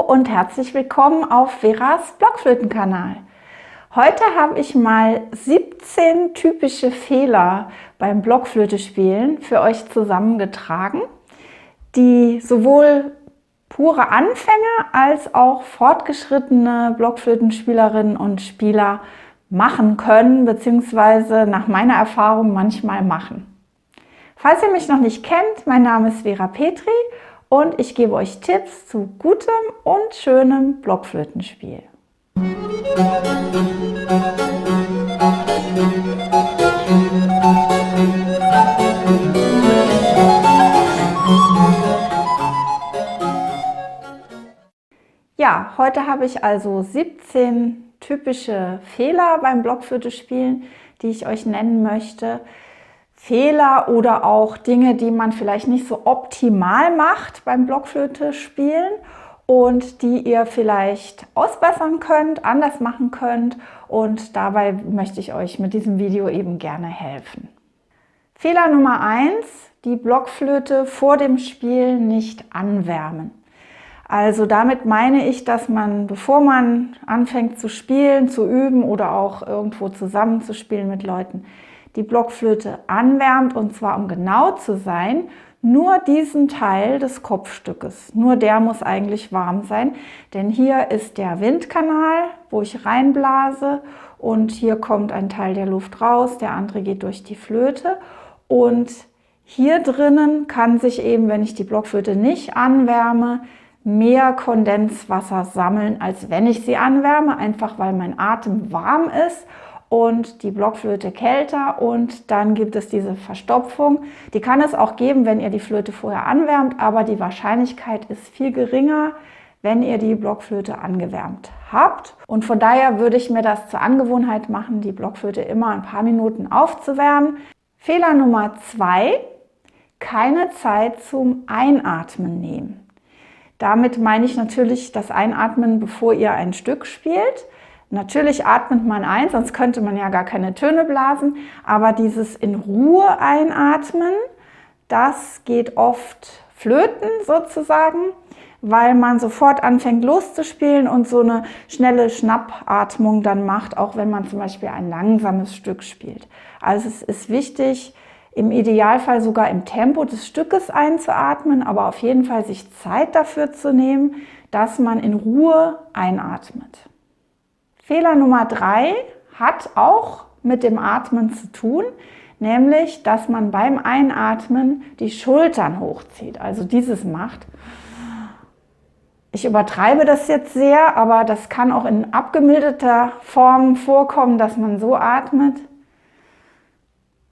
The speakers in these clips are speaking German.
und herzlich willkommen auf Veras Blockflötenkanal. Heute habe ich mal 17 typische Fehler beim Blockflöte-Spielen für euch zusammengetragen, die sowohl pure Anfänger als auch fortgeschrittene Blockflötenspielerinnen und Spieler machen können, beziehungsweise nach meiner Erfahrung manchmal machen. Falls ihr mich noch nicht kennt, mein Name ist Vera Petri und ich gebe euch Tipps zu gutem und schönem Blockflötenspiel. Ja, heute habe ich also 17 typische Fehler beim Blockflöte-Spielen, die ich euch nennen möchte. Fehler oder auch Dinge, die man vielleicht nicht so optimal macht beim Blockflöte-Spielen und die ihr vielleicht ausbessern könnt, anders machen könnt, und dabei möchte ich euch mit diesem Video eben gerne helfen. Fehler Nummer 1: die Blockflöte vor dem Spiel nicht anwärmen. Also damit meine ich, dass man, bevor man anfängt zu spielen, zu üben oder auch irgendwo zusammen zu spielen mit Leuten, die Blockflöte anwärmt, und zwar, um genau zu sein, nur diesen Teil des Kopfstückes. Nur der muss eigentlich warm sein, denn hier ist der Windkanal, wo ich reinblase, und hier kommt ein Teil der Luft raus, der andere geht durch die Flöte, und hier drinnen kann sich eben, wenn ich die Blockflöte nicht anwärme, mehr Kondenswasser sammeln, als wenn ich sie anwärme, einfach weil mein Atem warm ist und die Blockflöte kälter, und dann gibt es diese Verstopfung. Die kann es auch geben, wenn ihr die Flöte vorher anwärmt, aber die Wahrscheinlichkeit ist viel geringer, wenn ihr die Blockflöte angewärmt habt. Und von daher würde ich mir das zur Angewohnheit machen, die Blockflöte immer ein paar Minuten aufzuwärmen. Fehler Nummer 2: keine Zeit zum Einatmen nehmen. Damit meine ich natürlich das Einatmen, bevor ihr ein Stück spielt. Natürlich atmet man ein, sonst könnte man ja gar keine Töne blasen, aber dieses in Ruhe einatmen, das geht oft flöten sozusagen, weil man sofort anfängt loszuspielen und so eine schnelle Schnappatmung dann macht, auch wenn man zum Beispiel ein langsames Stück spielt. Also es ist wichtig, im Idealfall sogar im Tempo des Stückes einzuatmen, aber auf jeden Fall sich Zeit dafür zu nehmen, dass man in Ruhe einatmet. Fehler Nummer 3 hat auch mit dem Atmen zu tun, nämlich, dass man beim Einatmen die Schultern hochzieht, also dieses macht. Ich übertreibe das jetzt sehr, aber das kann auch in abgemilderter Form vorkommen, dass man so atmet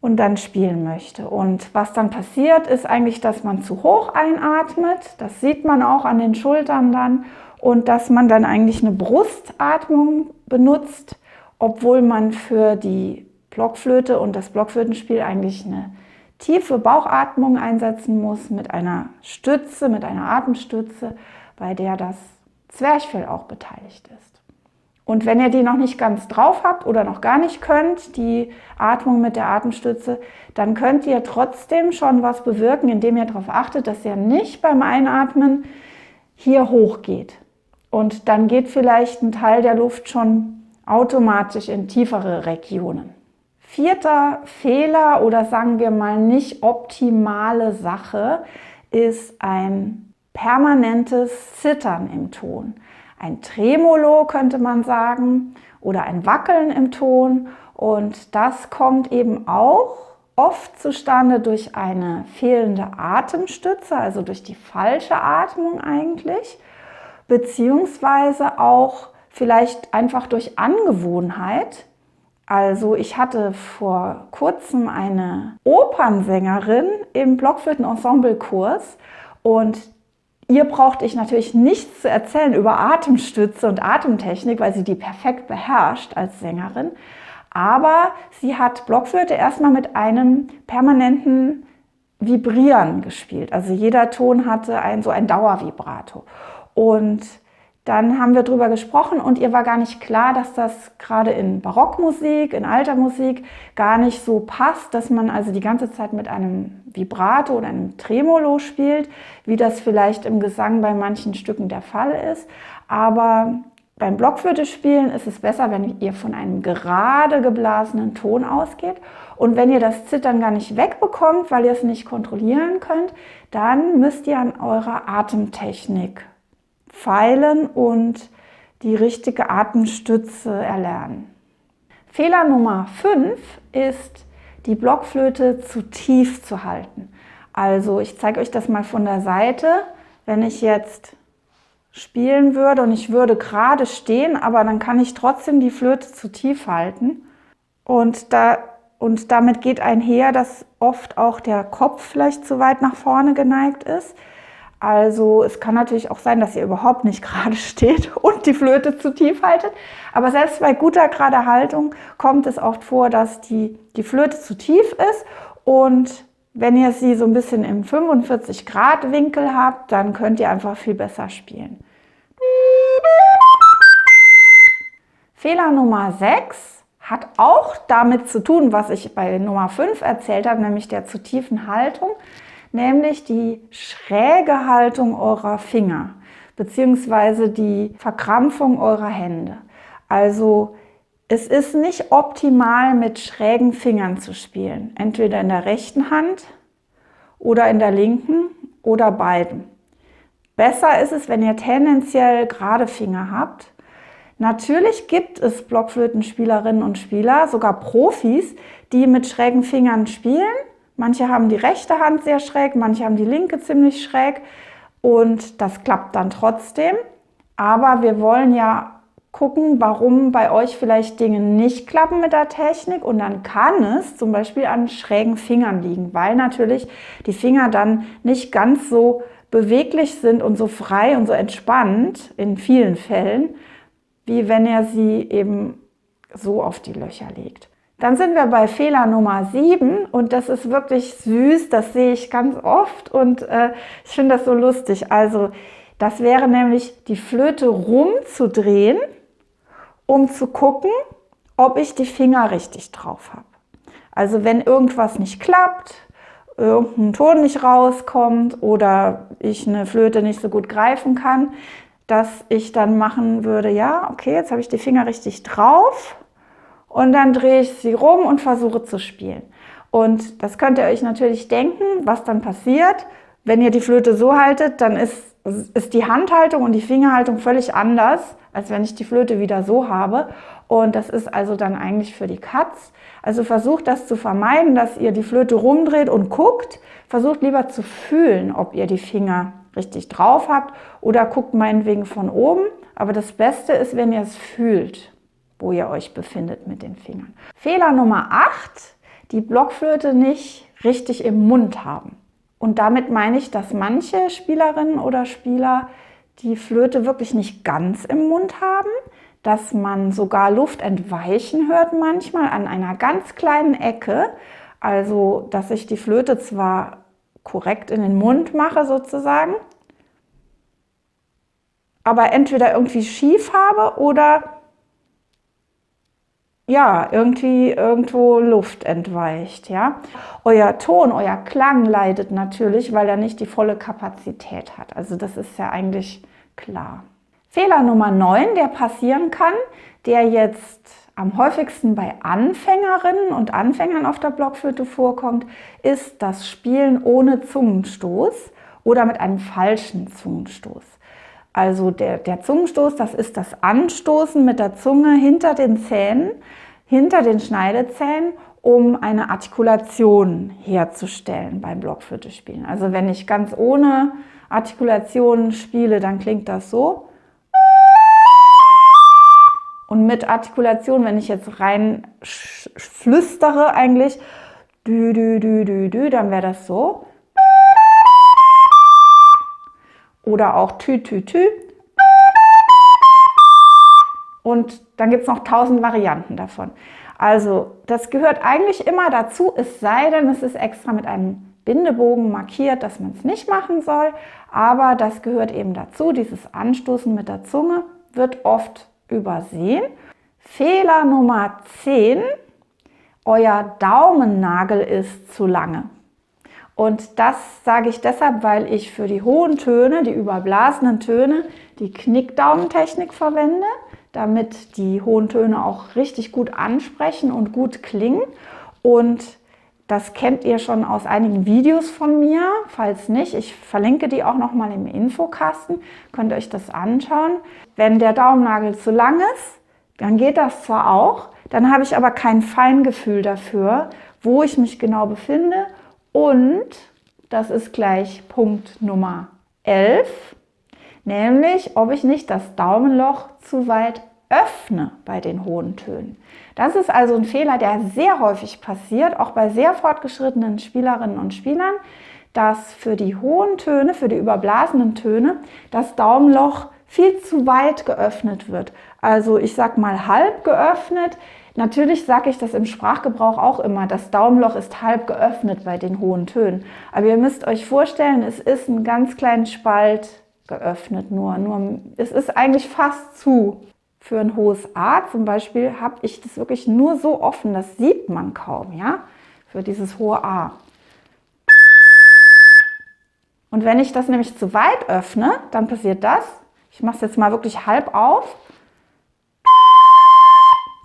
und dann spielen möchte. Und was dann passiert, ist eigentlich, dass man zu hoch einatmet. Das sieht man auch an den Schultern dann. Und dass man dann eigentlich eine Brustatmung benutzt, obwohl man für die Blockflöte und das Blockflötenspiel eigentlich eine tiefe Bauchatmung einsetzen muss mit einer Stütze, mit einer Atemstütze, bei der das Zwerchfell auch beteiligt ist. Und wenn ihr die noch nicht ganz drauf habt oder noch gar nicht könnt, die Atmung mit der Atemstütze, dann könnt ihr trotzdem schon was bewirken, indem ihr darauf achtet, dass ihr nicht beim Einatmen hier hoch geht. Und dann geht vielleicht ein Teil der Luft schon automatisch in tiefere Regionen. 4. Fehler oder sagen wir mal nicht optimale Sache ist ein permanentes Zittern im Ton. Ein Tremolo könnte man sagen oder ein Wackeln im Ton, und das kommt eben auch oft zustande durch eine fehlende Atemstütze, also durch die falsche Atmung eigentlich, beziehungsweise auch vielleicht einfach durch Angewohnheit. Also ich hatte vor kurzem eine Opernsängerin im Blockflöten-Ensemble-Kurs, und ihr brauchte ich natürlich nichts zu erzählen über Atemstütze und Atemtechnik, weil sie die perfekt beherrscht als Sängerin. Aber sie hat Blockflöte erstmal mit einem permanenten Vibrieren gespielt. Also jeder Ton hatte so ein Dauervibrato. Und Dann haben wir darüber gesprochen und ihr war gar nicht klar, dass das gerade in Barockmusik, in alter Musik gar nicht so passt, dass man also die ganze Zeit mit einem Vibrato oder einem Tremolo spielt, wie das vielleicht im Gesang bei manchen Stücken der Fall ist. Aber beim Blockflöte-Spielen ist es besser, wenn ihr von einem gerade geblasenen Ton ausgeht. Und wenn ihr das Zittern gar nicht wegbekommt, weil ihr es nicht kontrollieren könnt, dann müsst ihr an eurer Atemtechnik feilen und die richtige Atemstütze erlernen. Fehler Nummer 5 ist, die Blockflöte zu tief zu halten. Also ich zeige euch das mal von der Seite. Wenn ich jetzt spielen würde und ich würde gerade stehen, aber dann kann ich trotzdem die Flöte zu tief halten. Und damit geht einher, dass oft auch der Kopf vielleicht zu weit nach vorne geneigt ist. Also es kann natürlich auch sein, dass ihr überhaupt nicht gerade steht und die Flöte zu tief haltet. Aber selbst bei guter gerader Haltung kommt es oft vor, dass die Flöte zu tief ist. Und wenn ihr sie so ein bisschen im 45-Grad-Winkel habt, dann könnt ihr einfach viel besser spielen. Fehler Nummer 6 hat auch damit zu tun, was ich bei Nummer 5 erzählt habe, nämlich der zu tiefen Haltung. Nämlich die schräge Haltung eurer Finger bzw. die Verkrampfung eurer Hände. Also es ist nicht optimal, mit schrägen Fingern zu spielen. Entweder in der rechten Hand oder in der linken oder beiden. Besser ist es, wenn ihr tendenziell gerade Finger habt. Natürlich gibt es Blockflötenspielerinnen und Spieler, sogar Profis, die mit schrägen Fingern spielen. Manche haben die rechte Hand sehr schräg, manche haben die linke ziemlich schräg und das klappt dann trotzdem. Aber wir wollen ja gucken, warum bei euch vielleicht Dinge nicht klappen mit der Technik und dann kann es zum Beispiel an schrägen Fingern liegen, weil natürlich die Finger dann nicht ganz so beweglich sind und so frei und so entspannt in vielen Fällen, wie wenn ihr sie eben so auf die Löcher legt. Dann sind wir bei Fehler Nummer 7 und das ist wirklich süß, das sehe ich ganz oft und ich finde das so lustig. Also das wäre nämlich die Flöte rumzudrehen, um zu gucken, ob ich die Finger richtig drauf habe. Also wenn irgendwas nicht klappt, irgendein Ton nicht rauskommt oder ich eine Flöte nicht so gut greifen kann, dass ich dann machen würde, ja, okay, jetzt habe ich die Finger richtig drauf. Und dann drehe ich sie rum und versuche zu spielen. Und das könnt ihr euch natürlich denken, was dann passiert. Wenn ihr die Flöte so haltet, dann ist die Handhaltung und die Fingerhaltung völlig anders, als wenn ich die Flöte wieder so habe. Und das ist also dann eigentlich für die Katz. Also versucht das zu vermeiden, dass ihr die Flöte rumdreht und guckt. Versucht lieber zu fühlen, ob ihr die Finger richtig drauf habt oder guckt meinetwegen von oben. Aber das Beste ist, wenn ihr es fühlt, wo ihr euch befindet mit den Fingern. Fehler Nummer 8, die Blockflöte nicht richtig im Mund haben. Und damit meine ich, dass manche Spielerinnen oder Spieler die Flöte wirklich nicht ganz im Mund haben, dass man sogar Luft entweichen hört manchmal an einer ganz kleinen Ecke. Also, dass ich die Flöte zwar korrekt in den Mund mache sozusagen, aber entweder irgendwie schief habe oder ja, irgendwie irgendwo Luft entweicht, ja. Euer Ton, euer Klang leidet natürlich, weil er nicht die volle Kapazität hat. Also das ist ja eigentlich klar. Fehler Nummer 9, der passieren kann, der jetzt am häufigsten bei Anfängerinnen und Anfängern auf der Blockflöte vorkommt, ist das Spielen ohne Zungenstoß oder mit einem falschen Zungenstoß. Also der Zungenstoß, das ist das Anstoßen mit der Zunge hinter den Zähnen, hinter den Schneidezähnen, um eine Artikulation herzustellen beim Blockflöte-Spielen. Also wenn ich ganz ohne Artikulation spiele, dann klingt das so. Und mit Artikulation, wenn ich jetzt rein flüstere eigentlich, dü, dü, dü, dü, dü, dann wäre das so. Oder auch tü, tü, tü. Und dann gibt es noch 1000 Varianten davon. Also das gehört eigentlich immer dazu, es sei denn, es ist extra mit einem Bindebogen markiert, dass man es nicht machen soll. aber das gehört eben dazu. Dieses Anstoßen mit der Zunge wird oft übersehen. Fehler Nummer 10, euer Daumennagel ist zu lange. Und das sage ich deshalb, weil ich für die hohen Töne, die überblasenen Töne, die Knickdaumentechnik verwende, damit die hohen Töne auch richtig gut ansprechen und gut klingen. Und das kennt ihr schon aus einigen Videos von mir. Falls nicht, ich verlinke die auch nochmal im Infokasten, könnt ihr euch das anschauen. Wenn der Daumennagel zu lang ist, dann geht das zwar auch, dann habe ich aber kein Feingefühl dafür, wo ich mich genau befinde. Und das ist gleich Punkt Nummer 11, nämlich ob ich nicht das Daumenloch zu weit öffne bei den hohen Tönen. Das ist also ein Fehler, der sehr häufig passiert, auch bei sehr fortgeschrittenen Spielerinnen und Spielern, dass für die hohen Töne, für die überblasenen Töne, das Daumenloch viel zu weit geöffnet wird. Also ich sag mal halb geöffnet. Natürlich sage ich das im Sprachgebrauch auch immer, das Daumenloch ist halb geöffnet bei den hohen Tönen. Aber ihr müsst euch vorstellen, es ist ein ganz kleinen Spalt geöffnet nur. Es ist eigentlich fast zu. Für ein hohes A zum Beispiel habe ich das wirklich nur so offen, das sieht man kaum, ja, für dieses hohe A. Und wenn ich das nämlich zu weit öffne, dann passiert das. Ich mache es jetzt mal wirklich halb auf.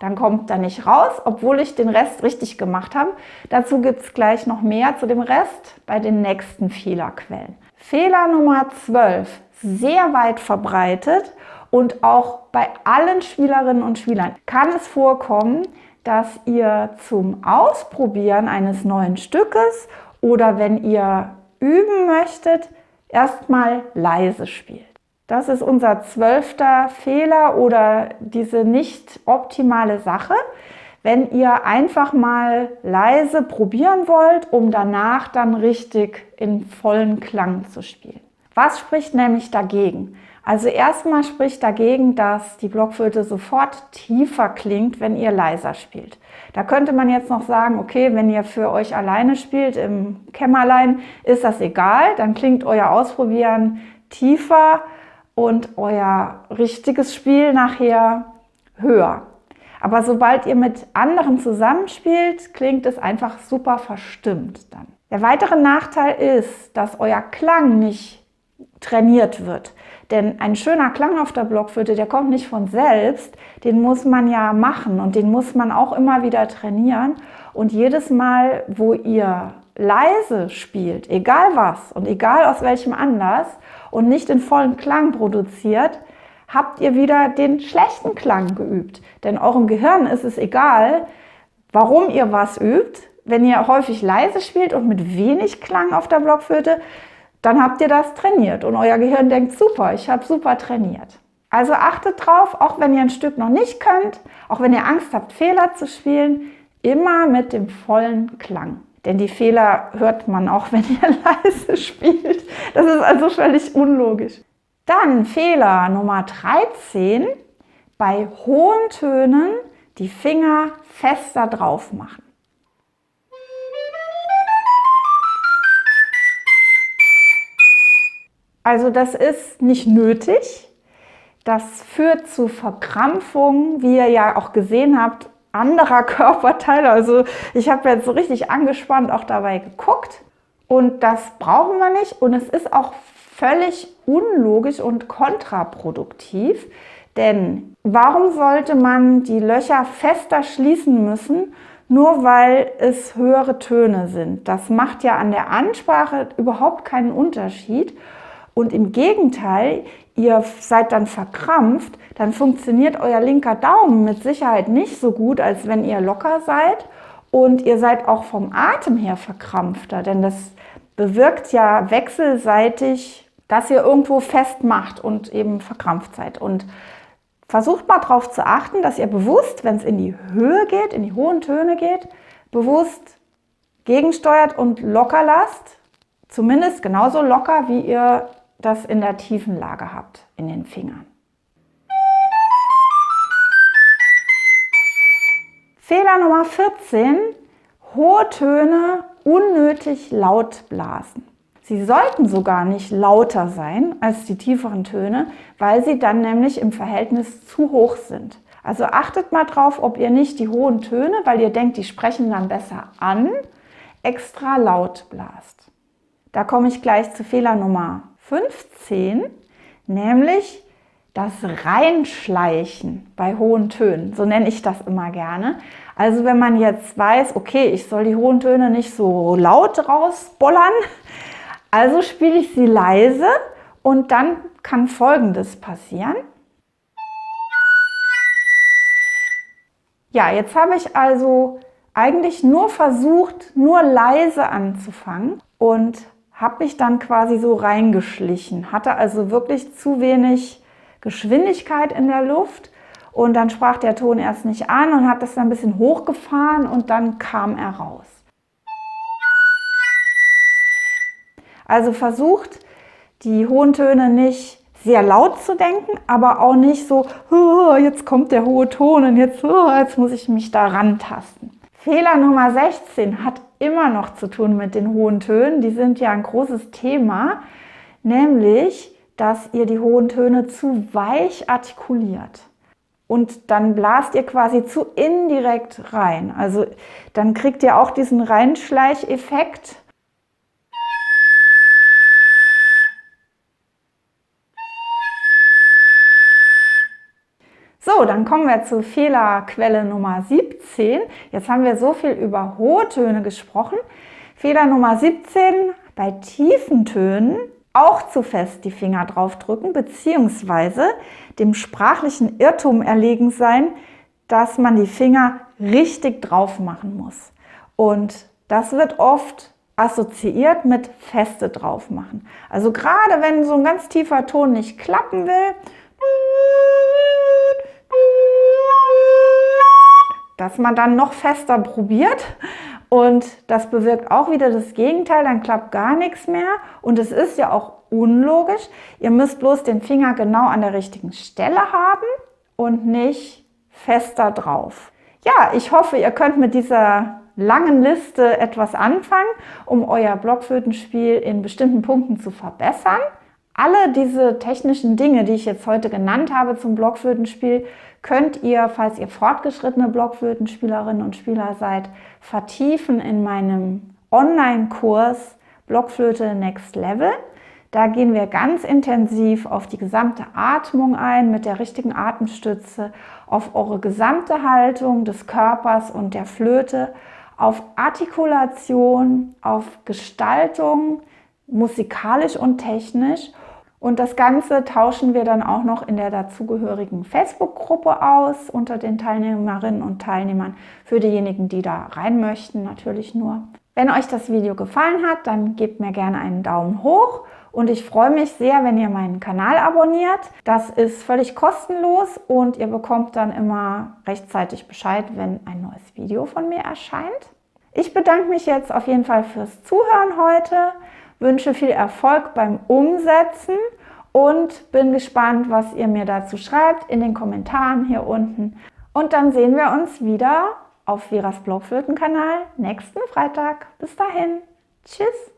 Dann kommt da nicht raus, obwohl ich den Rest richtig gemacht habe. Dazu gibt es gleich noch mehr zu dem Rest bei den nächsten Fehlerquellen. Fehler Nummer 12, sehr weit verbreitet und auch bei allen Spielerinnen und Spielern kann es vorkommen, dass ihr zum Ausprobieren eines neuen Stückes oder wenn ihr üben möchtet, erstmal leise spielt. Das ist unser 12. Fehler oder diese nicht optimale Sache, wenn ihr einfach mal leise probieren wollt, um danach dann richtig in vollen Klang zu spielen. Was spricht nämlich dagegen? Also erstmal spricht dagegen, dass die Blockflöte sofort tiefer klingt, wenn ihr leiser spielt. Da könnte man jetzt noch sagen, okay, wenn ihr für euch alleine spielt im Kämmerlein, ist das egal, dann klingt euer Ausprobieren tiefer und euer richtiges Spiel nachher höher. Aber sobald ihr mit anderen zusammenspielt, klingt es einfach super verstimmt dann. Der weitere Nachteil ist, dass euer Klang nicht trainiert wird. Denn ein schöner Klang auf der Blockflöte, der kommt nicht von selbst, den muss man ja machen und den muss man auch immer wieder trainieren. Und jedes Mal, wo ihr leise spielt, egal was und egal aus welchem Anlass und nicht den vollen Klang produziert, habt ihr wieder den schlechten Klang geübt. Denn eurem Gehirn ist es egal, warum ihr was übt. Wenn ihr häufig leise spielt und mit wenig Klang auf der Blockflöte, dann habt ihr das trainiert und euer Gehirn denkt, super, ich habe super trainiert. Also achtet drauf, auch wenn ihr ein Stück noch nicht könnt, auch wenn ihr Angst habt, Fehler zu spielen, immer mit dem vollen Klang. Denn die Fehler hört man auch, wenn ihr leise spielt. Das ist also völlig unlogisch. Dann Fehler Nummer 13, bei hohen Tönen die Finger fester drauf machen. Also das ist nicht nötig. Das führt zu Verkrampfungen, wie ihr ja auch gesehen habt, anderer Körperteile. Also ich habe jetzt so richtig angespannt auch dabei geguckt und das brauchen wir nicht und es ist auch völlig unlogisch und kontraproduktiv, denn warum sollte man die Löcher fester schließen müssen, nur weil es höhere Töne sind? Das macht ja an der Ansprache überhaupt keinen Unterschied. Und im Gegenteil, ihr seid dann verkrampft, dann funktioniert euer linker Daumen mit Sicherheit nicht so gut, als wenn ihr locker seid. Und ihr seid auch vom Atem her verkrampfter, denn das bewirkt ja wechselseitig, dass ihr irgendwo festmacht und eben verkrampft seid. Und versucht mal darauf zu achten, dass ihr bewusst, wenn es in die Höhe geht, in die hohen Töne geht, bewusst gegensteuert und locker lasst. Zumindest genauso locker, wie ihr das in der tiefen Lage habt, in den Fingern. Fehler Nummer 14, hohe Töne unnötig laut blasen. Sie sollten sogar nicht lauter sein als die tieferen Töne, weil sie dann nämlich im Verhältnis zu hoch sind. Also achtet mal drauf, ob ihr nicht die hohen Töne, weil ihr denkt, die sprechen dann besser an, extra laut blast. Da komme ich gleich zu Fehler Nummer 15, nämlich das Reinschleichen bei hohen Tönen. So nenne ich das immer gerne. Also wenn man jetzt weiß, okay, ich soll die hohen Töne nicht so laut rausbollern, also spiele ich sie leise und dann kann Folgendes passieren. Ja, jetzt habe ich also eigentlich nur versucht, nur leise anzufangen und habe mich dann quasi so reingeschlichen. Hatte also wirklich zu wenig Geschwindigkeit in der Luft und dann sprach der Ton erst nicht an und hat das dann ein bisschen hochgefahren und dann kam er raus. Also versucht, die hohen Töne nicht sehr laut zu denken, aber auch nicht so, oh, jetzt kommt der hohe Ton und jetzt muss ich mich da rantasten. Fehler Nummer 16 hat immer noch zu tun mit den hohen Tönen. Die sind ja ein großes Thema, nämlich, dass ihr die hohen Töne zu weich artikuliert. Und dann blast ihr quasi zu indirekt rein. Also dann kriegt ihr auch diesen Reinschleicheffekt. So, dann kommen wir zu Fehlerquelle Nummer 17. Jetzt haben wir so viel über hohe Töne gesprochen. Fehler Nummer 17, bei tiefen Tönen auch zu fest die Finger drauf drücken, beziehungsweise dem sprachlichen Irrtum erlegen sein, dass man die Finger richtig drauf machen muss. Und das wird oft assoziiert mit feste drauf machen. Also gerade wenn so ein ganz tiefer Ton nicht klappen will, dass man dann noch fester probiert und das bewirkt auch wieder das Gegenteil, dann klappt gar nichts mehr und es ist ja auch unlogisch. Ihr müsst bloß den Finger genau an der richtigen Stelle haben und nicht fester drauf. Ja, ich hoffe, ihr könnt mit dieser langen Liste etwas anfangen, um euer Blockflötenspiel in bestimmten Punkten zu verbessern. Alle diese technischen Dinge, die ich jetzt heute genannt habe zum Blockflötenspiel, könnt ihr, falls ihr fortgeschrittene Blockflötenspielerinnen und Spieler seid, vertiefen in meinem Online-Kurs Blockflöte Next Level. Da gehen wir ganz intensiv auf die gesamte Atmung ein, mit der richtigen Atemstütze, auf eure gesamte Haltung des Körpers und der Flöte, auf Artikulation, auf Gestaltung, musikalisch und technisch. Und das Ganze tauschen wir dann auch noch in der dazugehörigen Facebook-Gruppe aus unter den Teilnehmerinnen und Teilnehmern. Für diejenigen, die da rein möchten, natürlich nur. Wenn euch das Video gefallen hat, dann gebt mir gerne einen Daumen hoch. Und ich freue mich sehr, wenn ihr meinen Kanal abonniert. Das ist völlig kostenlos und ihr bekommt dann immer rechtzeitig Bescheid, wenn ein neues Video von mir erscheint. Ich bedanke mich jetzt auf jeden Fall fürs Zuhören heute. Wünsche viel Erfolg beim Umsetzen und bin gespannt, was ihr mir dazu schreibt in den Kommentaren hier unten. Und dann sehen wir uns wieder auf Veras Blockflötenkanal nächsten Freitag. Bis dahin. Tschüss.